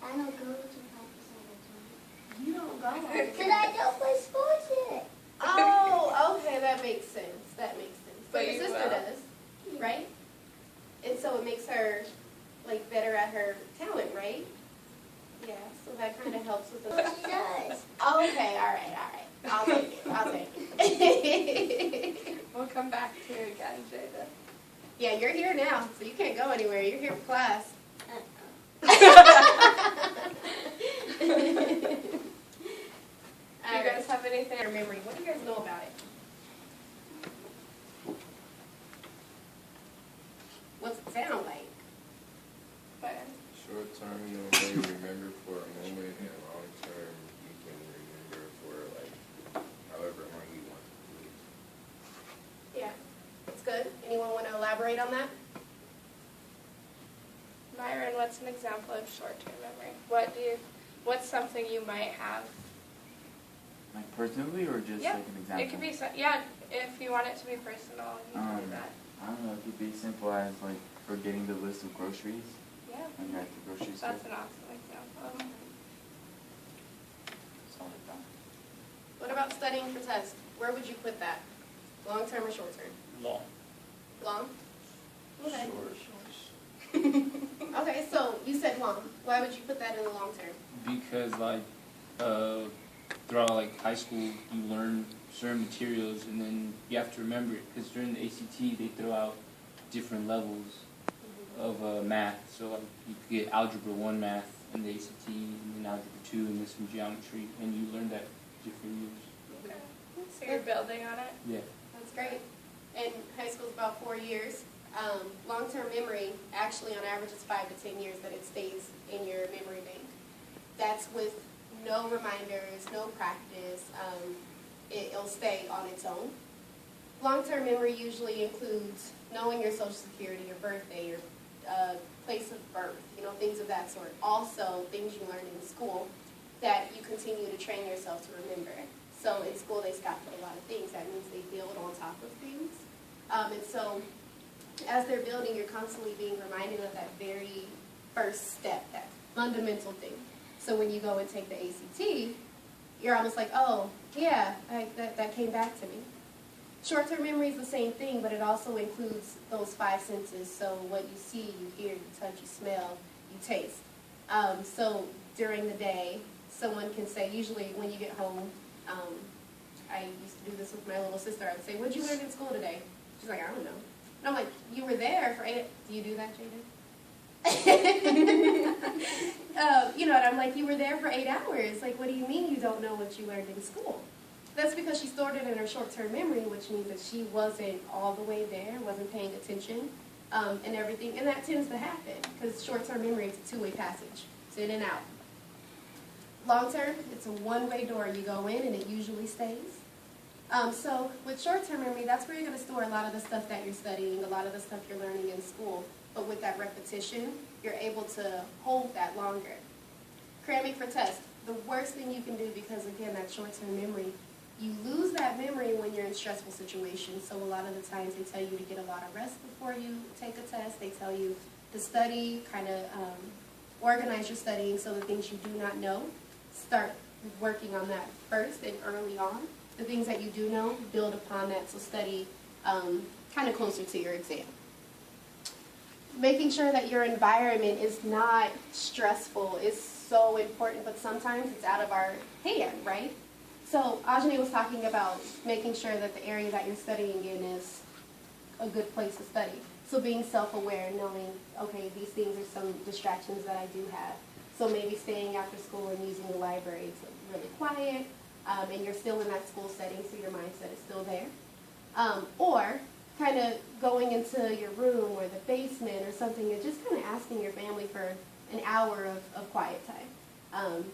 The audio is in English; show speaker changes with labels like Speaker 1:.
Speaker 1: I don't go to practice all the time.
Speaker 2: You don't go.
Speaker 1: Because I don't play sports yet.
Speaker 2: Oh, okay, that makes sense. That makes sense. But your sister does, right? And so it makes her, like, better at her talent, right? Yeah, so that kind of helps with the...
Speaker 1: She does.
Speaker 2: Okay, all right. I'll take it.
Speaker 3: We'll come back to you again, Jada.
Speaker 2: Yeah, you're here now, so you can't go anywhere. You're here for class.
Speaker 3: Do you guys have anything
Speaker 2: Your memory. What do you guys know about it? What's it sound like?
Speaker 4: Short term, you don't really remember for a moment, and long term, you can remember for like however long you want to.
Speaker 2: Yeah, that's good. Anyone want to elaborate on that?
Speaker 3: Myron, what's an example of short-term memory? What's something you might have?
Speaker 5: Like personally, or just like an example?
Speaker 3: It could be, if you want it to be personal, you can do that.
Speaker 5: I don't know, it could be simple as like forgetting the list of groceries.
Speaker 3: Yeah.
Speaker 5: When you're at the grocery store.
Speaker 3: That's an awesome example.
Speaker 5: Something like that.
Speaker 2: What about studying for tests? Where would you put that? Long term or short term?
Speaker 6: Long.
Speaker 2: Long? Okay.
Speaker 4: Short.
Speaker 2: Okay, so you said long. Why would you put that in the long term?
Speaker 6: Because like throughout like high school, you learn certain materials and then you have to remember it. Because during the ACT, they throw out different levels of math. So like you could get Algebra 1 math in the ACT, and then Algebra 2, and then some geometry, and you learn that different years.
Speaker 3: Okay. So you're building on it?
Speaker 6: Yeah.
Speaker 2: That's great. And high school is about 4 years. Long-term memory, actually on average it's 5 to 10 years that it stays in your memory bank. That's with no reminders, no practice. It'll stay on its own. Long-term memory usually includes knowing your social security, your birthday, your place of birth, things of that sort. Also, things you learned in school that you continue to train yourself to remember. So in school they scaffold a lot of things. That means they build on top of things. And so as they're building, you're constantly being reminded of that very first step, that fundamental thing. So when you go and take the ACT, you're almost like, oh, yeah, that came back to me. Short-term memory is the same thing, but it also includes those 5 senses. So what you see, you hear, you touch, you smell, you taste. So during the day, someone can say, usually when you get home, I used to do this with my little sister. I would say, what'd you learn in school today? She's like, I don't know. And I'm like, you were there for 8 hours. Do you do that, Jaden? And I'm like, you were there for 8 hours. Like, what do you mean you don't know what you learned in school? That's because she stored it in her short-term memory, which means that she wasn't all the way there, wasn't paying attention, and everything. And that tends to happen because short-term memory is a two-way passage. It's in and out. Long-term, it's a one-way door. You go in and it usually stays. So with short-term memory, that's where you're going to store a lot of the stuff that you're studying, a lot of the stuff you're learning in school. But with that repetition, you're able to hold that longer. Cramming for tests, the worst thing you can do because, again, that short-term memory, you lose that memory when you're in stressful situations. So a lot of the times they tell you to get a lot of rest before you take a test. They tell you to study, kind of organize your studying so the things you do not know, start working on that first and early on. The things that you do know, build upon that, so study kind of closer to your exam. Making sure that your environment is not stressful is so important, but sometimes it's out of our hand, right? So Ajane was talking about making sure that the area that you're studying in is a good place to study. So being self-aware, knowing, okay, these things are some distractions that I do have. So maybe staying after school and using the library. It's really quiet, and you're still in that school setting, so your mindset is still there. Or kind of going into your room or the basement or something and just kind of asking your family for an hour of quiet time.